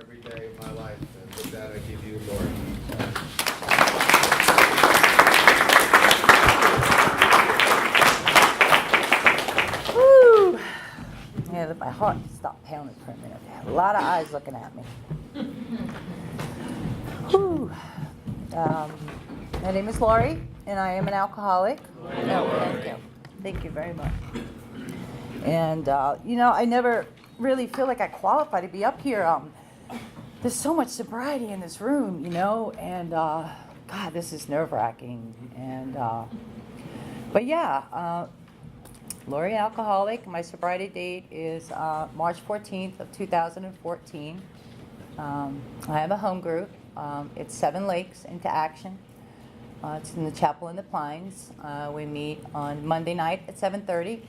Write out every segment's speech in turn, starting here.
every day of my life. And with that, I give you Lori. Woo! Yeah, my heart stopped pounding for a minute. A lot of eyes looking at me. Whew. My name is Lori, and I am an alcoholic. Thank you. Thank you very much. And, I never really feel like I qualify to be up here. There's so much sobriety in this room, and, God, this is nerve-wracking. And, but yeah, Lori alcoholic. My sobriety date is March 14th of 2014. I have a home group. It's 7 Lakes into Action. It's in the Chapel in the Pines. We meet on Monday night at 7:30.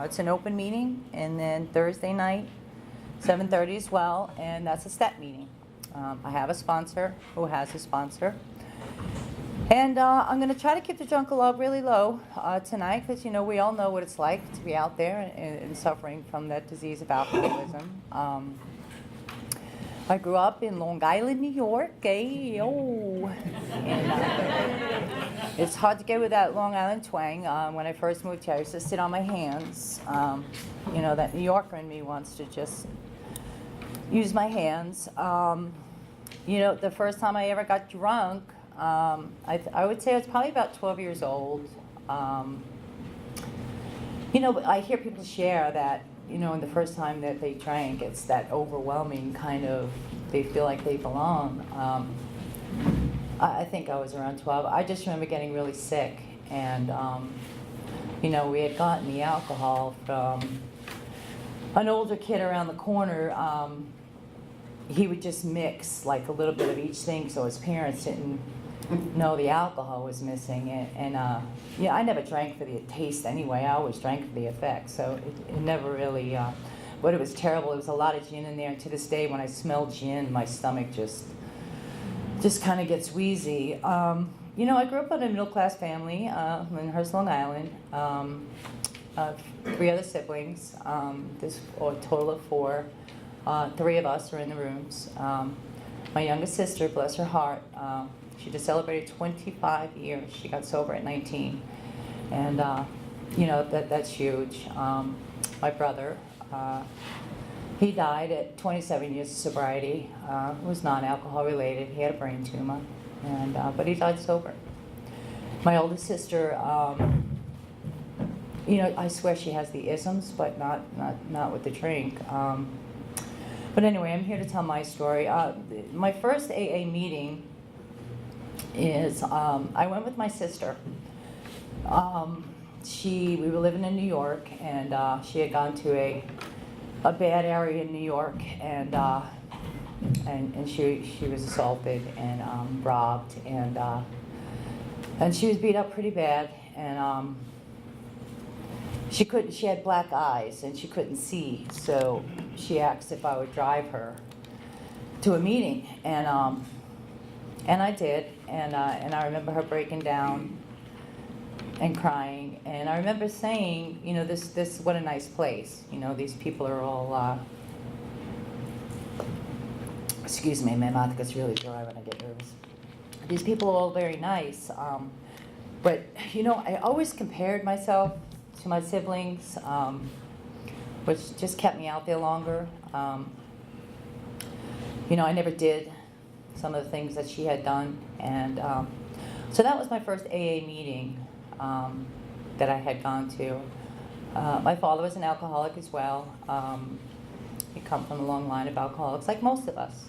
It's an open meeting, and then Thursday night, 7:30 as well, and that's a step meeting. I have a sponsor who has a sponsor. And I'm going to try to keep the drunk log really low tonight because, we all know what it's like to be out there and suffering from that disease of alcoholism. I grew up in Long Island, New York. And, it's hard to get with that Long Island twang. When I first moved here, I used to sit on my hands. That New Yorker in me wants to just use my hands. The first time I ever got drunk, I would say I was probably about 12 years old. I hear people share that, in the first time that they drank, it's that overwhelming kind of, they feel like they belong. I think I was around 12. I just remember getting really sick, and, we had gotten the alcohol from an older kid around the corner. He would just mix like a little bit of each thing, so his parents didn't know the alcohol was missing. And I never drank for the taste anyway. I always drank for the effect, so it never really, but it was terrible. There was a lot of gin in there, and to this day when I smell gin, my stomach just kind of gets wheezy. I grew up in a middle-class family in Hearst, Long Island. 3 other siblings. There's a total of 4. 3 of us are in the rooms. My youngest sister, bless her heart, she just celebrated 25 years. She got sober at 19. And, that's huge. My brother, he died at 27 years of sobriety. It was non-alcohol related. He had a brain tumor, but he died sober. My oldest sister, I swear she has the isms, but not with the drink. But anyway, I'm here to tell my story. My first AA meeting is, I went with my sister. We were living in New York, and she had gone to a bad area in New York, and she was assaulted and robbed, and she was beat up pretty bad, and she had black eyes and she couldn't see, so she asked if I would drive her to a meeting, and I did, and I remember her breaking down and crying, and I remember saying, this what a nice place, these people are all, excuse me, my mouth gets really dry when I get nervous. These people are all very nice, but I always compared myself to my siblings, which just kept me out there longer. I never did some of the things that she had done, and so that was my first AA meeting that I had gone to. My father was an alcoholic as well. He come from a long line of alcoholics, like most of us.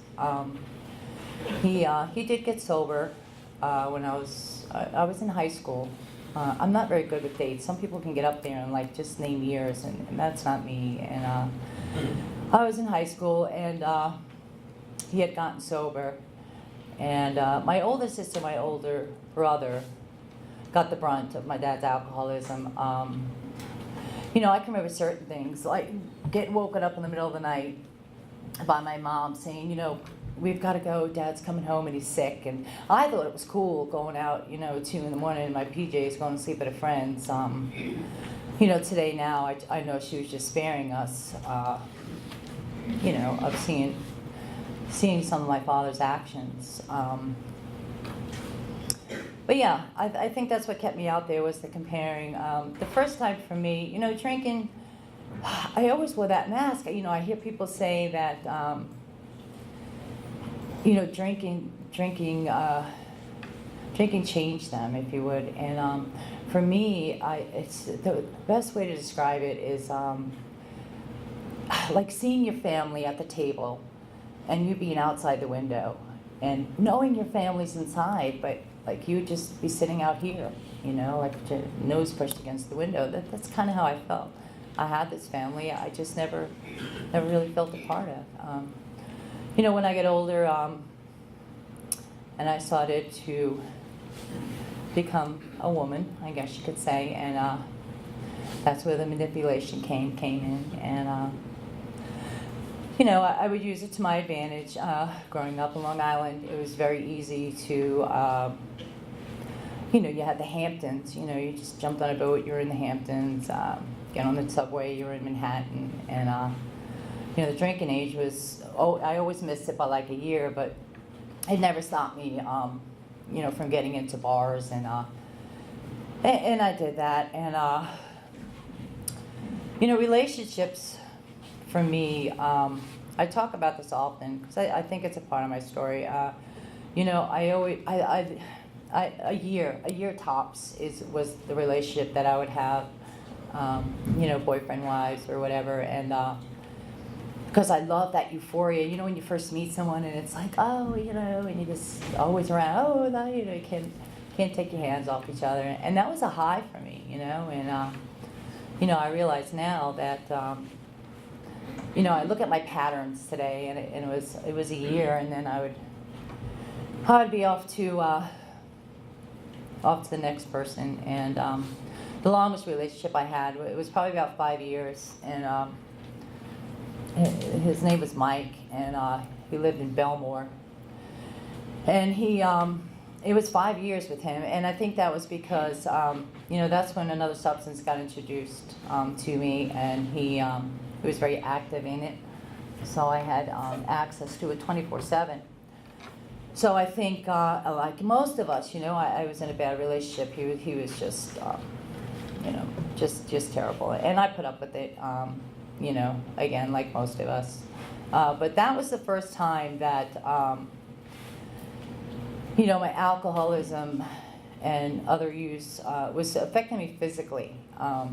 He did get sober when I was in high school. I'm not very good with dates. Some people can get up there and just name years, and that's not me. And I was in high school, and he had gotten sober. And my older sister, my older brother, got the brunt of my dad's alcoholism. I can remember certain things, like getting woken up in the middle of the night by my mom saying, we've got to go, Dad's coming home and he's sick. And I thought it was cool going out, 2 in the morning in my PJs, going to sleep at a friend's. Today now, I know she was just sparing us, of seeing seeing some of my father's actions. But yeah, I think that's what kept me out there, was the comparing. The first time for me, drinking, I always wore that mask. I hear people say that, drinking changed them, if you would. And for me, it's the best way to describe it is like seeing your family at the table and you being outside the window and knowing your family's inside, but like you would just be sitting out here, like your nose pushed against the window. That's kind of how I felt. I had this family I just never really felt a part of. When I get older, and I started to become a woman, I guess you could say, and that's where the manipulation came in, and I would use it to my advantage. Growing up in Long Island, it was very easy to, you had the Hamptons. You just jumped on a boat, you're in the Hamptons. Get on the subway, you're in Manhattan, and the drinking age was. I always missed it by like a year, but it never stopped me, from getting into bars, and I did that, and relationships. For me, I talk about this often because I think it's a part of my story. I always, a year tops was the relationship that I would have, boyfriend, wives, or whatever, and because I love that euphoria. When you first meet someone and it's like, oh, and you just always around, oh, you can't take your hands off each other, and that was a high for me, and I realize now that. I look at my patterns today, and it was a year, and then I'd be off to the next person, and the longest relationship I had, it was probably about 5 years, and his name was Mike, and he lived in Belmore, and it was 5 years with him, and I think that was because that's when another substance got introduced to me, and he was very active in it, so I had access to it 24/7. So I think, like most of us, I was in a bad relationship. He was just, just terrible, and I put up with it, again, like most of us. But that was the first time that, my alcoholism and other use was affecting me physically. I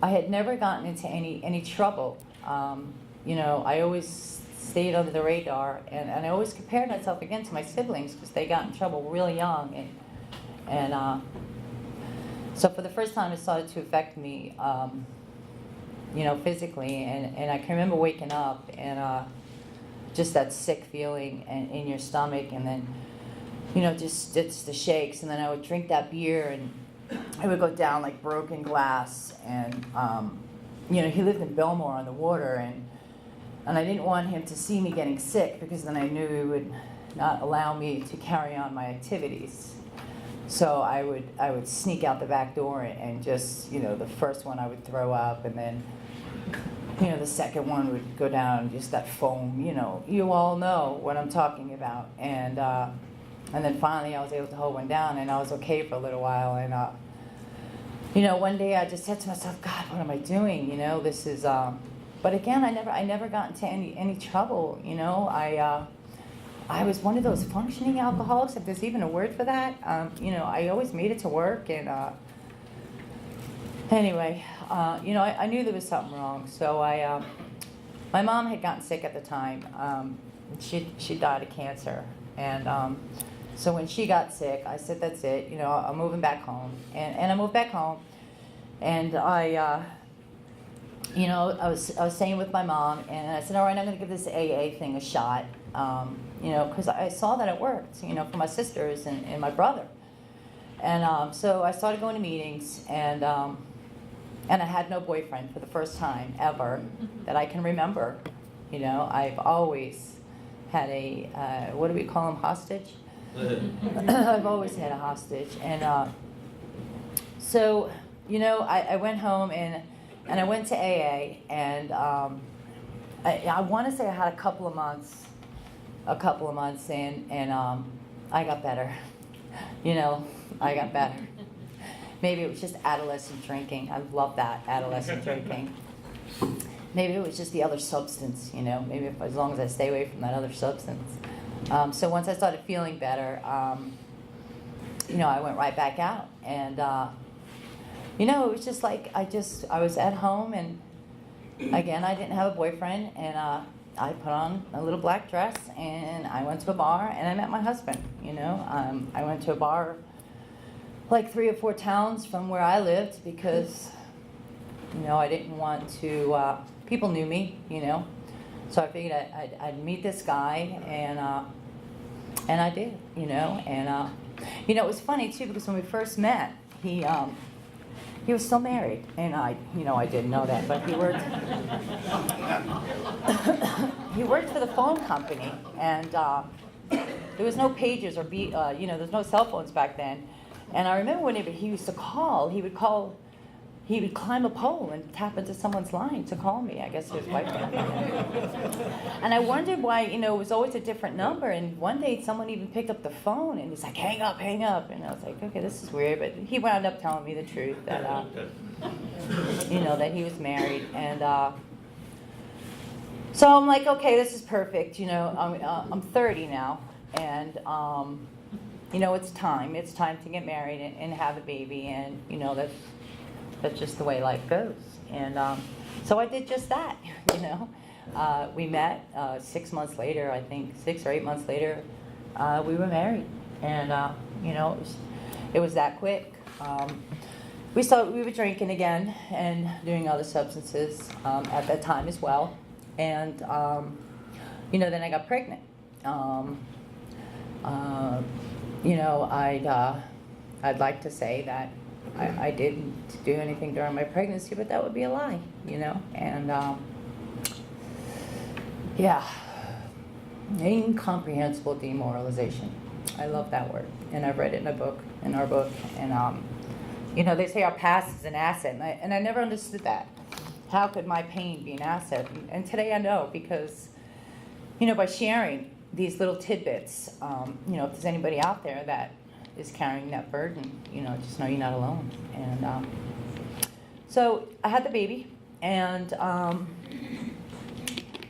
had never gotten into any trouble. I always stayed under the radar, and I always compared myself again to my siblings because they got in trouble really young, and so for the first time it started to affect me, physically, and I can remember waking up and just that sick feeling in your stomach, and then just it's the shakes, and then I would drink that beer and I would go down like broken glass, and he lived in Belmore on the water, and I didn't want him to see me getting sick because then I knew he would not allow me to carry on my activities. So I would sneak out the back door and just the first one I would throw up, and then the second one would go down, just that foam. You all know what I'm talking about, and then finally I was able to hold one down, and I was okay for a little while. And one day I just said to myself, God, what am I doing? This is. But again, I never got into any trouble. I was one of those functioning alcoholics, if there's even a word for that. I always made it to work, and anyway, I knew there was something wrong. So my mom had gotten sick at the time. She died of cancer, and. So when she got sick, I said, that's it, I'm moving back home. And I moved back home, and I was staying with my mom, and I said, all right, I'm going to give this AA thing a shot, because I saw that it worked, for my sisters and my brother. And so I started going to meetings, and I had no boyfriend for the first time ever that I can remember. I've always had a, what do we call them, hostage? I've always had a hostage, and so I went home and I went to AA, and I want to say I had a couple of months in, and I got better. I got better. Maybe it was just adolescent drinking. I love that, adolescent drinking. Maybe it was just the other substance, maybe as long as I stay away from that other substance. So once I started feeling better, I went right back out. And, it was just like, I was at home, and again, I didn't have a boyfriend, and I put on a little black dress, and I went to a bar, and I met my husband, I went to a bar like 3 or 4 towns from where I lived because, I didn't want to, people knew me, so I figured I'd meet this guy, and I did, and, it was funny too because when we first met, he was still married, and I didn't know that, but he worked. He worked for the phone company, and there was no pagers or there's no cell phones back then. And I remember whenever he used to call, he would climb a pole and tap into someone's line to call me. I guess his wife. And I wondered why, it was always a different number. And one day someone even picked up the phone and he's like, hang up. And I was like, okay, this is weird. But he wound up telling me the truth that, that he was married. And so I'm like, okay, this is perfect. I'm 30 now. And, it's time. It's time to get married and have a baby. And, that's just the way life goes. And so I did just that, We met 6 months later, I think, 6 or 8 months later, we were married. And, it was that quick. We were drinking again and doing other substances at that time as well. And, then I got pregnant. I'd like to say that I didn't do anything during my pregnancy, but that would be a lie, and incomprehensible demoralization. I love that word, and I've read it in our book, and they say our past is an asset, and I never understood that. How could my pain be an asset? And today I know, because by sharing these little tidbits, if there's anybody out there that is carrying that burden, just know you're not alone. And so I had the baby, and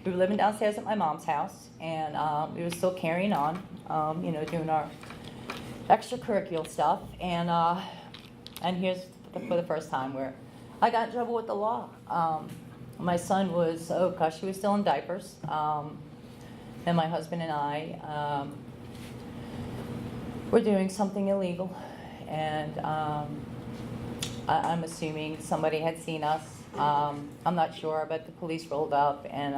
we were living downstairs at my mom's house, and we were still carrying on, doing our extracurricular stuff. And here's for the first time where I got in trouble with the law. My son was, he was still in diapers. And my husband and I were doing something illegal, and I'm assuming somebody had seen us. I'm not sure, but the police rolled up, and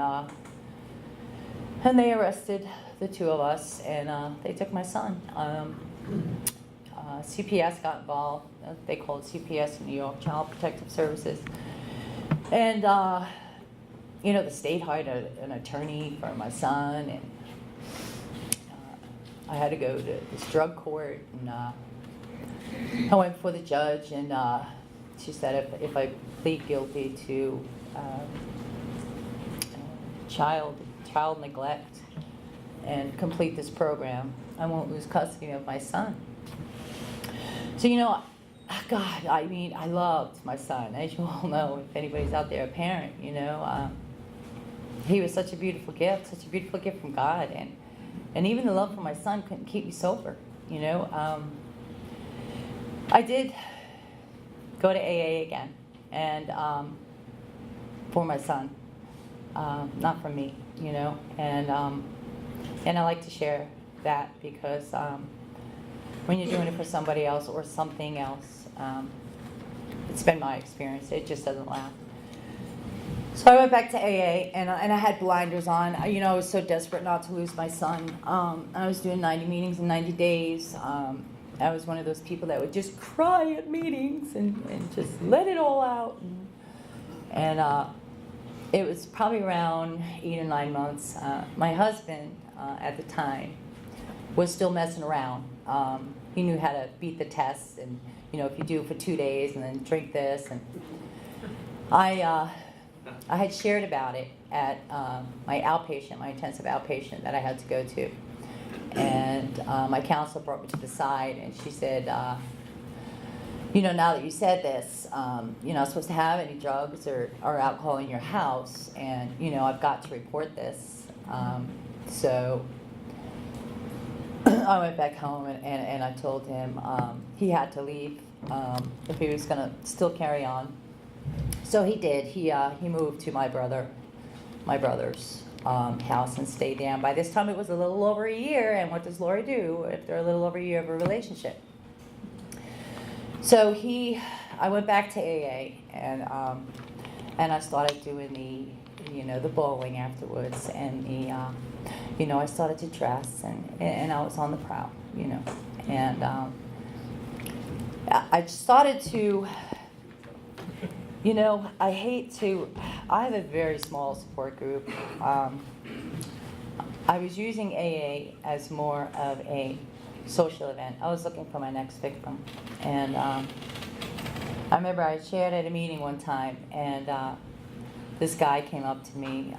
they arrested the 2 of us, and they took my son. CPS got involved. They called CPS in New York, Child Protective Services, and the state hired an attorney for my son, and I had to go to this drug court, and I went before the judge, and she said if I plead guilty to child neglect and complete this program, I won't lose custody of my son. So, God, I loved my son. As you all know, if anybody's out there a parent, he was such a beautiful gift from God. And even the love for my son couldn't keep me sober, I did go to AA again, and for my son, not for me, and I like to share that because when you're doing it for somebody else or something else, it's been my experience. It just doesn't last. So I went back to AA, and I had blinders on. I was so desperate not to lose my son. I was doing 90 meetings in 90 days. I was one of those people that would just cry at meetings and just let it all out. And it was probably around 8 or 9 months. My husband, at the time, was still messing around. He knew how to beat the tests, and if you do it for 2 days and then drink this, and I had shared about it at my intensive outpatient that I had to go to. And my counselor brought me to the side, and she said, now that you said this, you're not supposed to have any drugs or alcohol in your house, and, I've got to report this. So I went back home, and I told him he had to leave if he was going to still carry on. So he did. He moved to my brother's house and stayed there. And by this time, it was a little over a year. And what does Lori do if they're a little over a year of a relationship? So I went back to AA, and I started doing the bowling afterwards, and I started to dress, and I was on the prowl, and I started to. I have a very small support group. I was using AA as more of a social event. I was looking for my next victim. And I remember I shared at a meeting one time, and this guy came up to me,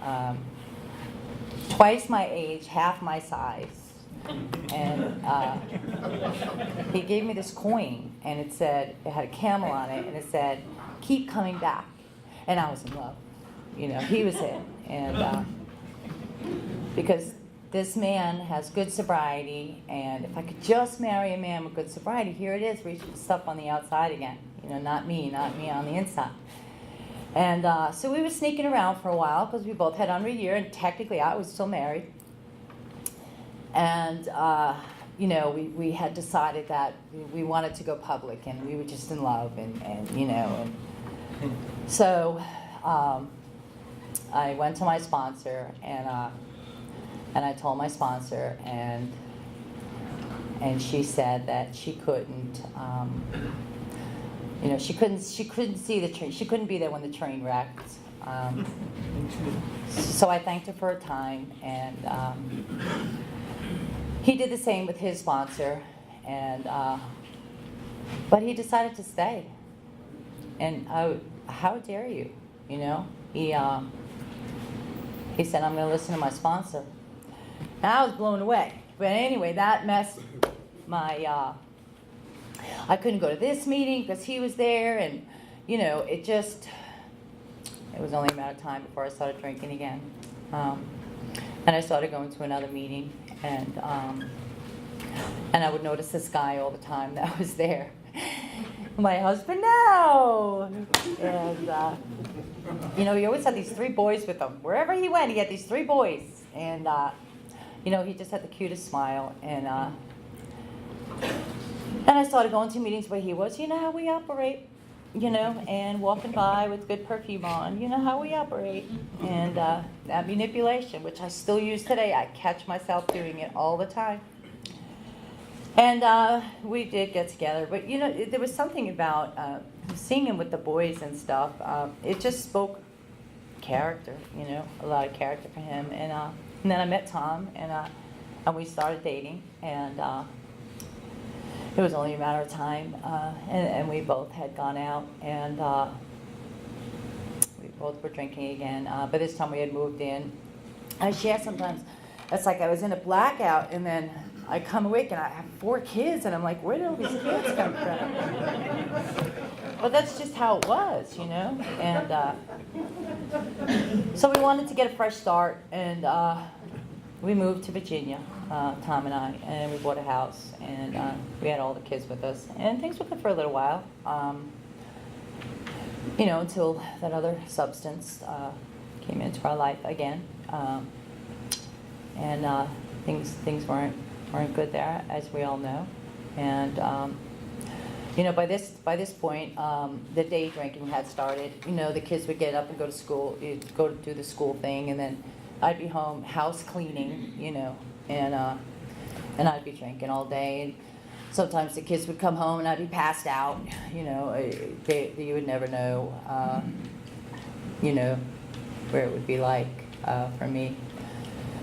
twice my age, half my size. And he gave me this coin, and it had a camel on it, and it said, "Keep coming back." And I was in love. He was it. And because this man has good sobriety, and if I could just marry a man with good sobriety, here it is, reaching stuff on the outside again. Not me on the inside. And so we were sneaking around for a while because we both had under a year, and technically I was still married. And we had decided that we wanted to go public, and we were just in love, and so I went to my sponsor, and I told my sponsor, and she said that she couldn't, she couldn't see the train, she couldn't be there when the train wrecked. So I thanked her for her time, and he did the same with his sponsor, and but he decided to stay. And how dare you? He said, "I'm going to listen to my sponsor." And I was blown away. But anyway, that messed my. I couldn't go to this meeting because he was there, and it was only a matter of time before I started drinking again. And I started going to another meeting, and I would notice this guy all the time that was there. My husband now, and he always had these 3 boys with him. Wherever he went, he had these 3 boys, and he just had the cutest smile. And I started going to meetings where he was. You know how we operate, and walking by with good perfume on. You know how we operate, and that manipulation, which I still use today. I catch myself doing it all the time. And we did get together, but there was something about seeing him with the boys and stuff. It just spoke character, a lot of character for him. And then I met Tom, and we started dating, and it was only a matter of time. And we both had gone out, and we both were drinking again. But this time we had moved in. I share sometimes. It's like I was in a blackout, and then I come awake and I have 4 kids, and I'm like, where did all these kids come from? But that's just how it was, And so we wanted to get a fresh start, and we moved to Virginia, Tom and I, and we bought a house, and we had all the kids with us, and things were good for a little while, until that other substance came into our life again, and things weren't good there, as we all know. And by this point, the day drinking had started. The kids would get up and go to school, go to do the school thing, and then I'd be home house cleaning, and I'd be drinking all day. And sometimes the kids would come home and I'd be passed out. You would never know, where it would be like for me.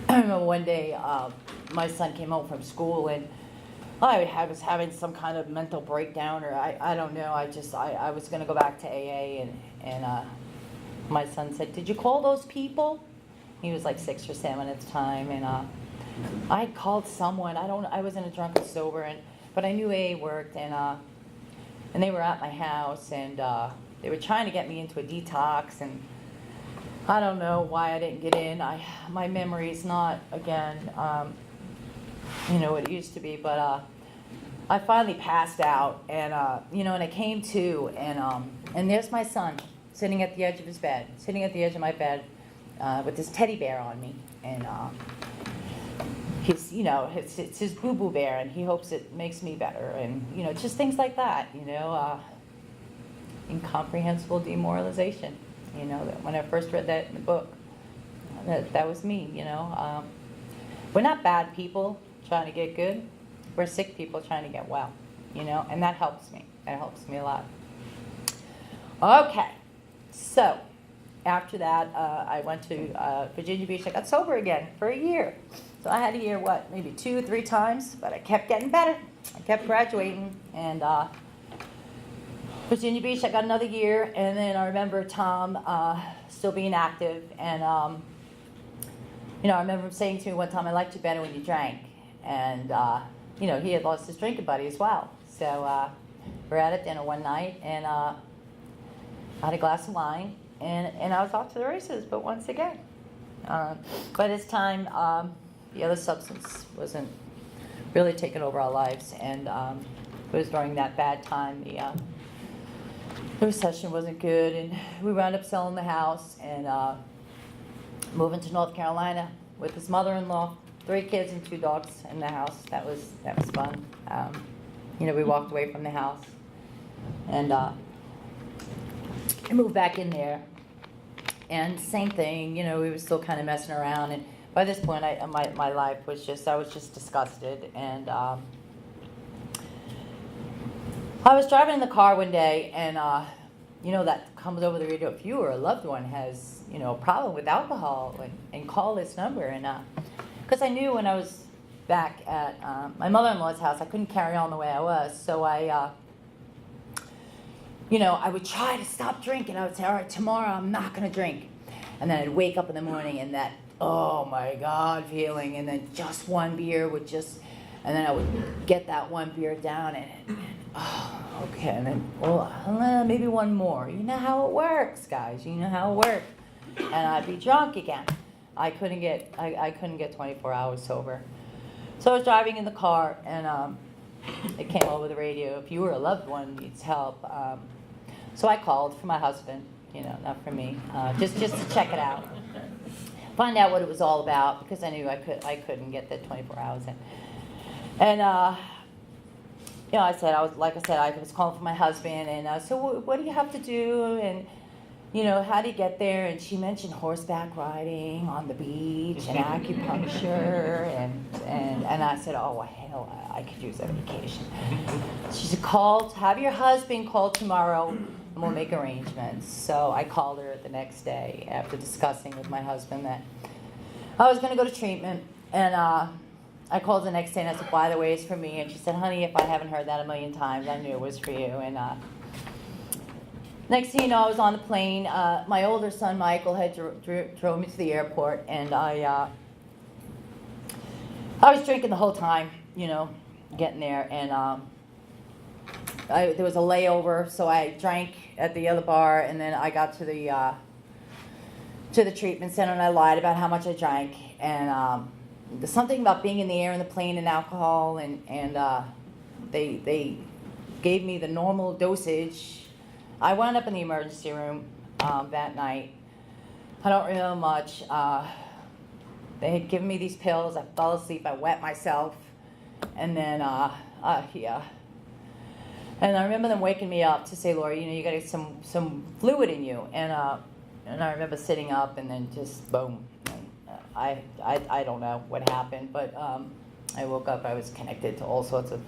I remember one day my son came home from school, and I was having some kind of mental breakdown, or I don't know. I was going to go back to AA, and my son said, "Did you call those people?" He was like 6 or 7 at the time, and I called someone. I wasn't a drunk or sober, but I knew AA worked, and they were at my house, and they were trying to get me into a detox, and I don't know why I didn't get in. My memory's not, again, what it used to be, but I finally passed out, and and I came to, and there's my son sitting at the edge of his bed, sitting at the edge of my bed with this teddy bear on me, and it's his boo-boo bear, and he hopes it makes me better, and just things like that, incomprehensible demoralization. That when I first read that in the book, that was me. We're not bad people trying to get good. We're sick people trying to get well. And that helps me. That helps me a lot. Okay, so after that, I went to Virginia Beach. I got sober again for a year. So I had a year, maybe 2 or 3 times, but I kept getting better. I kept graduating, and Virginia Beach, I got another year, and then I remember Tom still being active, and I remember him saying to me one time, "I liked you better when you drank," and he had lost his drinking buddy as well. So we're at dinner one night, and I had a glass of wine, and I was off to the races, but once again. By this time, the other substance wasn't really taking over our lives, and it was during that bad time, the recession wasn't good, and we wound up selling the house and moving to North Carolina with his mother-in-law, 3 kids and 2 dogs in the house. That was fun. We walked away from the house, and I moved back in there, and same thing. We were still kind of messing around, and by this point, my life was I was just disgusted, and I was driving in the car one day, and that comes over the radio. If you or a loved one has a problem with alcohol, and call this number, and because I knew when I was back at my mother-in-law's house, I couldn't carry on the way I was, so I would try to stop drinking. I would say, "All right, tomorrow I'm not going to drink," and then I'd wake up in the morning and that oh my God feeling, and then just one beer and then I would get that one beer down, and okay, and then maybe one more. You know how it works, guys. You know how it works. And I'd be drunk again. I couldn't get 24 hours sober. So I was driving in the car, and it came over the radio. If you or a loved one needs help, so I called for my husband. Not for me. Just to check it out, find out what it was all about, because I knew I couldn't get the 24 hours in. And I was calling for my husband, and so what do you have to do, and how do you get there? And she mentioned horseback riding on the beach and acupuncture, and I said, "Oh well, hell, I could use that vacation." She said, "Have your husband call tomorrow, and we'll make arrangements." So I called her the next day after discussing with my husband that I was going to go to treatment, and I called the next day and I said, "By the way, it's for me." And she said, "Honey, if I haven't heard that a million times, I knew it was for you." And next thing you know, I was on the plane. My older son, Michael, had drove me to the airport, and I was drinking the whole time, getting there. And there was a layover, so I drank at the other bar, and then I got to the treatment center, and I lied about how much I drank. And there's something about being in the air in the plane and alcohol, and they gave me the normal dosage. I wound up in the emergency room that night. I don't remember much. They had given me these pills. I fell asleep. I wet myself, and then yeah. And I remember them waking me up to say, "Lori, you got to get some fluid in you." And I remember sitting up, and then just boom. I don't know what happened, but I woke up. I was connected to all sorts of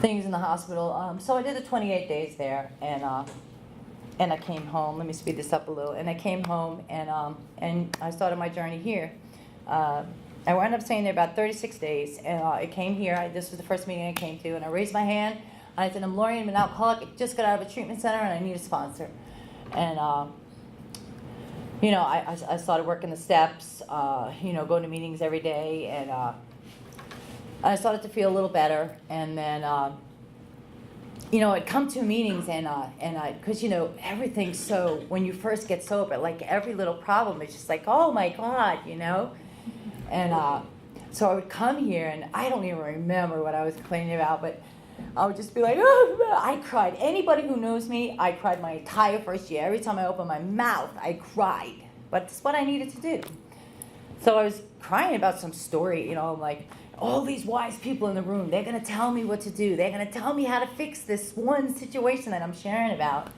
things in the hospital. So I did the 28 days there, and I came home. Let me speed this up a little. And I came home, and I started my journey here. I wound up staying there about 36 days, and I came here. This was the first meeting I came to, and I raised my hand, and I said, "I'm Lori, I'm an alcoholic. I just got out of a treatment center, and I need a sponsor." And I started working the steps, going to meetings every day, and I started to feel a little better. And then, I'd come to meetings because, everything's so, when you first get sober, like every little problem is just like, oh my God, And so I would come here, and I don't even remember what I was complaining about, but I would just be like, oh, I cried. Anybody who knows me, I cried my entire first year. Every time I opened my mouth, I cried. But it's what I needed to do. So I was crying about some story, like all these wise people in the room, they're going to tell me what to do. They're going to tell me how to fix this one situation that I'm sharing about.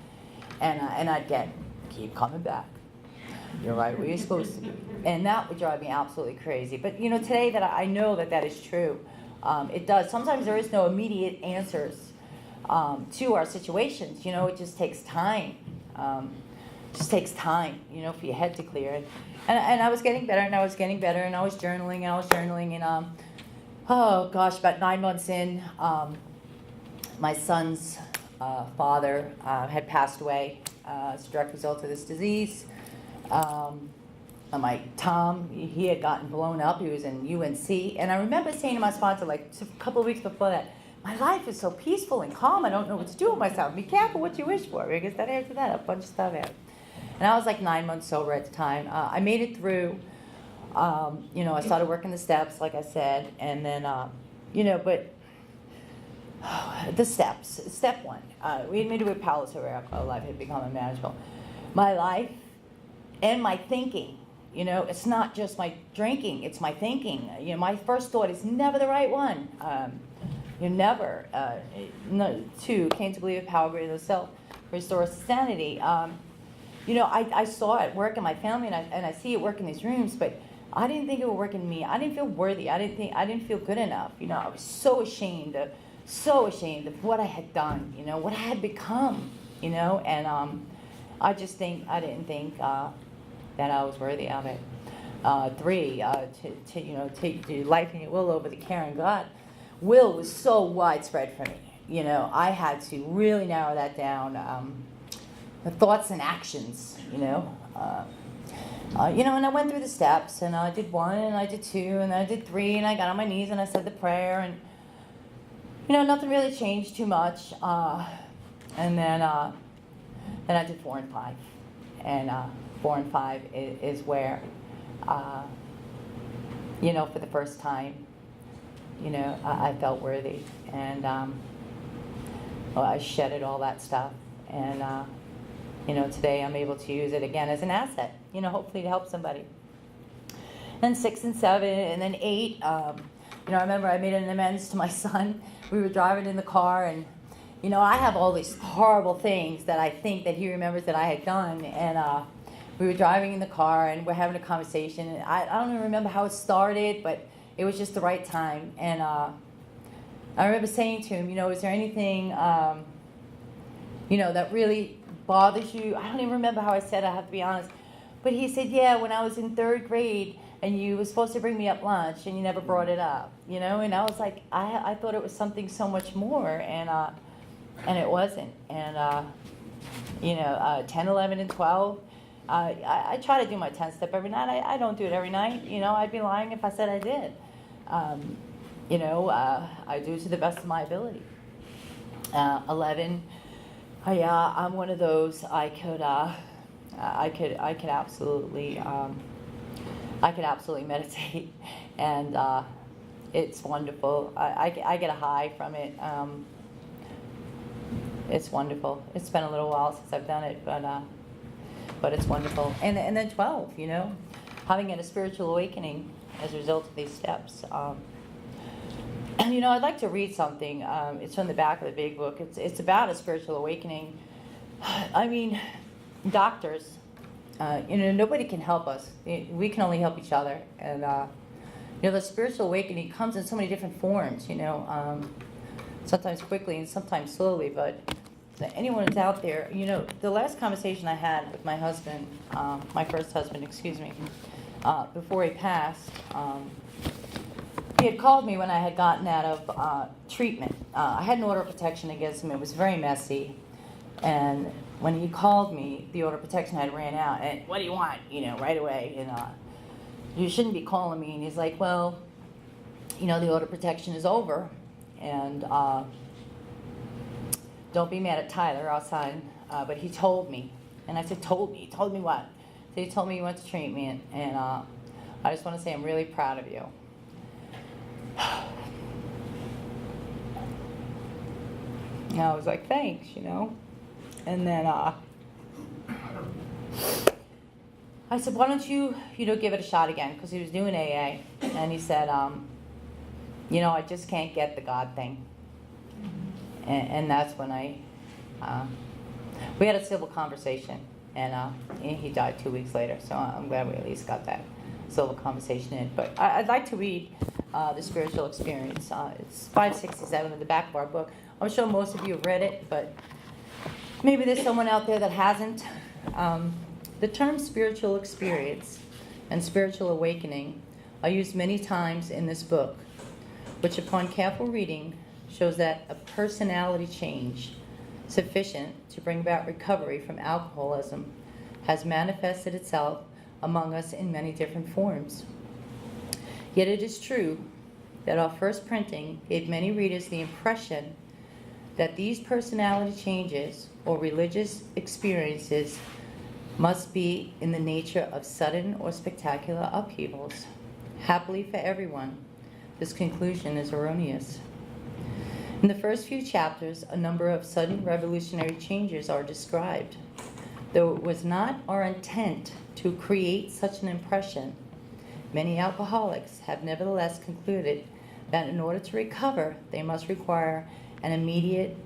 And I'd keep coming back. You're right where you're supposed to be. And that would drive me absolutely crazy. But, today that I know that is true. It does. Sometimes there is no immediate answers to our situations. It just takes time. It just takes time, for your head to clear. And I was getting better, and I was getting better, and I was journaling, and about 9 months in, my son's father had passed away as a direct result of this disease. Tom, he had gotten blown up. He was in UNC. And I remember saying to my sponsor, like a couple of weeks before that, my life is so peaceful and calm, I don't know what to do with myself. Be careful what you wish for, because that after that, a bunch of stuff happened. And I was like 9 months sober at the time. I made it through. I started working the steps, like I said. And then, but the steps. Step one. We had made it with Palo Sober Alcohol Life had become unmanageable. My life and my thinking. It's not just my drinking, it's my thinking. My first thought is never the right one. Never. Two, came to believe a power greater than self, restores sanity. I saw it work in my family, and I see it work in these rooms, but I didn't think it would work in me. I didn't feel worthy. I didn't feel good enough. I was so ashamed of what I had done, what I had become, and I didn't think that I was worthy of it. Three, take your life and your will over the care of God. Will was so widespread for me. I had to really narrow that down. The thoughts and actions, and I went through the steps, and I did 1, and I did 2, and I did 3, and I got on my knees, and I said the prayer, and, nothing really changed too much. And then I did 4 and 5, and 4 and 5 is where, for the first time, I felt worthy, and I shedded all that stuff, and today I'm able to use it again as an asset, hopefully to help somebody. Then 6 and 7, and then 8, I remember I made an amends to my son. We were driving in the car, and I have all these horrible things that I think that he remembers that I had done, and we were driving in the car, and we're having a conversation, and I don't even remember how it started, but it was just the right time. And I remember saying to him, is there anything, that really bothers you? I don't even remember how I said it, I have to be honest. But he said, yeah, when I was in 3rd grade, and you were supposed to bring me up lunch, and you never brought it up, and I was like, I thought it was something so much more, and it wasn't. And, 10, 11, and 12, I try to do my 10-step every night. I don't do it every night. I'd be lying if I said I did. I do it to the best of my ability. 11, I'm one of those. I could absolutely meditate, and it's wonderful. I get a high from it. It's wonderful. It's been a little while since I've done it, but it's wonderful. And then 12, having a spiritual awakening as a result of these steps. And I'd like to read something. It's from the back of the big book. It's about a spiritual awakening. I mean, doctors, nobody can help us. We can only help each other. And the spiritual awakening comes in so many different forms. Sometimes quickly and sometimes slowly. But anyone who's out there, the last conversation I had with my husband, my first husband, before he passed. He had called me when I had gotten out of treatment. I had an order of protection against him. It was very messy. And when he called me, the order of protection had ran out. And what do you want? Right away. And you shouldn't be calling me. And he's like, well, the order of protection is over. And don't be mad at Tyler outside. But he told me. And I said, told me? Told me what? So he told me he went to treat me. And I just want to say I'm really proud of you. And I was like, thanks, And then I said, why don't you, give it a shot again? Because he was doing AA. And he said, I just can't get the God thing. And that's when we had a civil conversation. And he died 2 weeks later. So I'm glad we at least got that civil conversation in. But I'd like to read the spiritual experience. It's 567 in the back of our book. I'm sure most of you have read it, but maybe there's someone out there that hasn't. The term spiritual experience and spiritual awakening are used many times in this book, which upon careful reading shows that a personality change sufficient to bring about recovery from alcoholism has manifested itself among us in many different forms. Yet it is true that our first printing gave many readers the impression that these personality changes or religious experiences must be in the nature of sudden or spectacular upheavals. Happily for everyone, this conclusion is erroneous. In the first few chapters, a number of sudden revolutionary changes are described. Though it was not our intent to create such an impression, many alcoholics have nevertheless concluded that in order to recover, they must require an immediate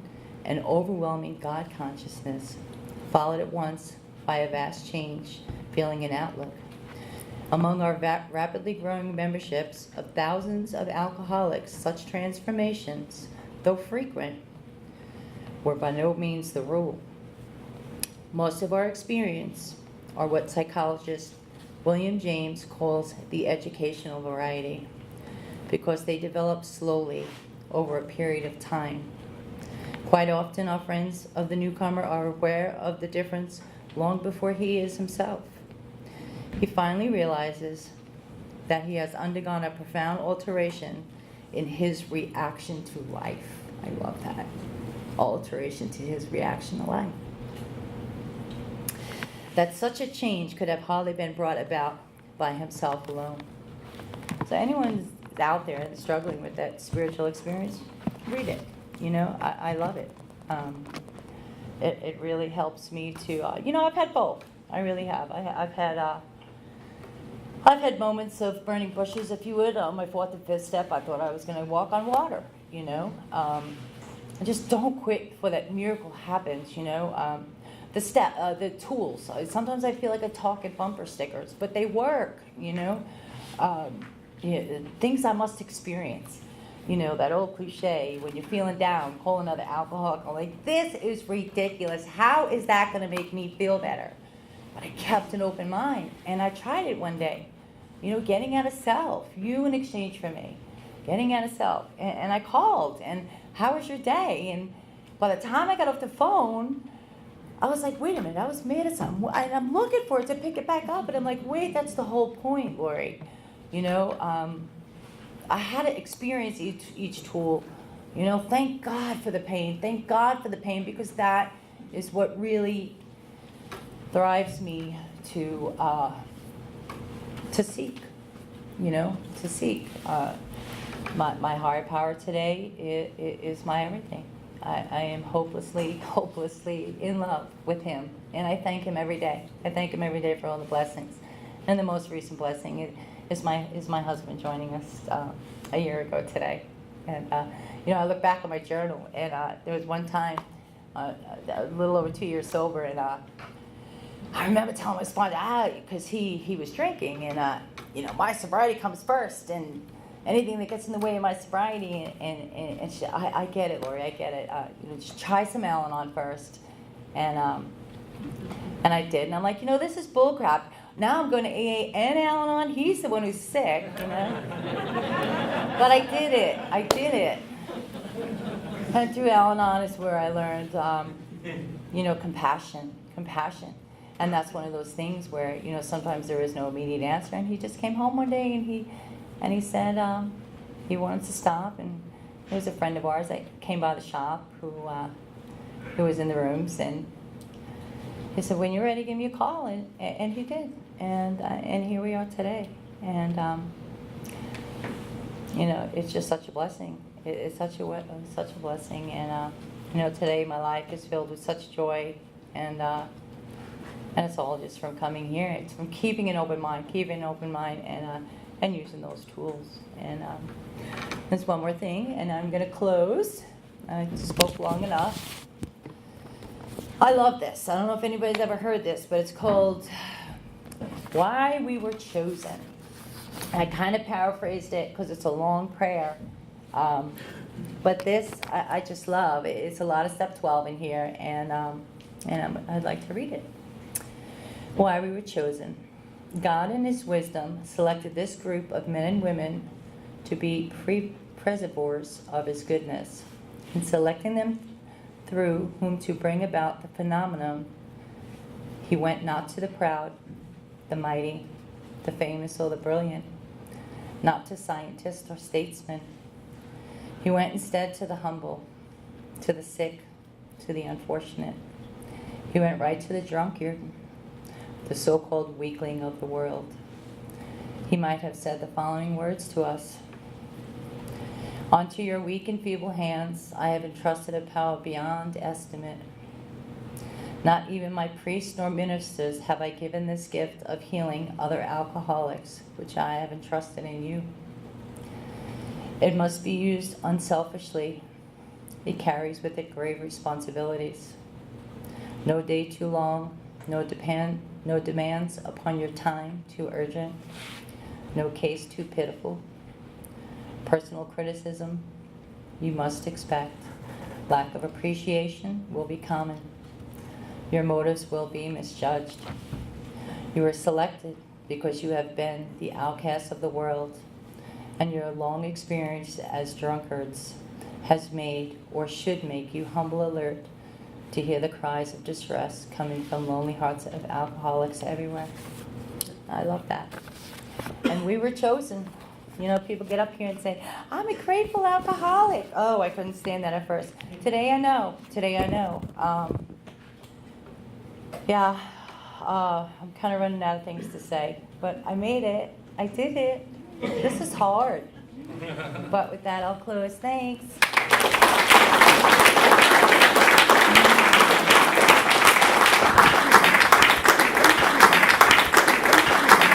and overwhelming God consciousness, followed at once by a vast change, feeling and outlook. Among our rapidly growing memberships of thousands of alcoholics, such transformations, though frequent, were by no means the rule. Most of our experience are what psychologist William James calls the educational variety, because they develop slowly over a period of time. Quite often, our friends of the newcomer are aware of the difference long before he is himself. He finally realizes that he has undergone a profound alteration in his reaction to life. I love that. Alteration to his reaction to life. That such a change could have hardly been brought about by himself alone. So anyone out there that's struggling with that spiritual experience, read it. I love it. It really helps me to, I've had both. I really have. I've had moments of burning bushes, if you would. On my fourth and fifth step, I thought I was going to walk on water, just don't quit before that miracle happens, the tools. Sometimes I feel like I talk at bumper stickers, but they work, things I must experience. That old cliche, when you're feeling down, call another alcoholic. I'm like, this is ridiculous. How is that going to make me feel better? But I kept an open mind, and I tried it one day. Getting out of self, you in exchange for me. Getting out of self. And I called, and how was your day? And by the time I got off the phone, I was like, wait a minute, I was mad at something. And I'm looking for it to pick it back up, and I'm like, wait, that's the whole point, Lori. I had to experience each tool. Thank God for the pain. Thank God for the pain, because that is what really drives me to seek. To seek. My higher power today is my everything. I am hopelessly in love with him, and I thank him every day. I thank him every day for all the blessings. And the most recent blessing is my husband joining us a year ago today. And I look back on my journal, and there was one time, a little over 2 years sober, and I remember telling my sponsor, because he was drinking, and my sobriety comes first, and anything that gets in the way of my sobriety, and I get it, Lori, I get it. Just try some Al-Anon first, and I did, and I'm like, this is bullcrap. Now I'm going to AA and Al-Anon. He's the one who's sick, But I did it. And through Al-Anon is where I learned compassion. And that's one of those things where, sometimes there is no immediate answer. And he just came home one day and he said he wanted to stop. And there was a friend of ours that came by the shop who was in the rooms. And he said, when you're ready, give me a call. And he did. And here we are today. And, it's just such a blessing. It's such a blessing. And, today my life is filled with such joy. And it's all just from coming here. It's from keeping an open mind, and using those tools. And there's one more thing, and I'm going to close. I spoke long enough. I love this. I don't know if anybody's ever heard this, but it's called Why We Were Chosen. I kind of paraphrased it because it's a long prayer. But this, I just love. It's a lot of step 12 in here, and I'd like to read it. Why we were chosen. God in his wisdom selected this group of men and women to be preservers of his goodness. In selecting them through whom to bring about the phenomenon, he went not to the proud, the mighty, the famous, or the brilliant, not to scientists or statesmen. He went instead to the humble, to the sick, to the unfortunate. He went right to the drunkard, the so-called weakling of the world. He might have said the following words to us. Onto your weak and feeble hands I have entrusted a power beyond estimate. Not even my priests nor ministers have I given this gift of healing other alcoholics, which I have entrusted in you. It must be used unselfishly. It carries with it grave responsibilities. No day too long, no demands upon your time too urgent, no case too pitiful. Personal criticism you must expect. Lack of appreciation will be common. Your motives will be misjudged. You are selected because you have been the outcasts of the world, and your long experience as drunkards has made or should make you humble alert to hear the cries of distress coming from lonely hearts of alcoholics everywhere. I love that. And we were chosen. People get up here and say, I'm a grateful alcoholic. Oh, I couldn't stand that at first. Today I know. I'm kind of running out of things to say. But I made it. I did it. This is hard. But with that, I'll close. Thanks.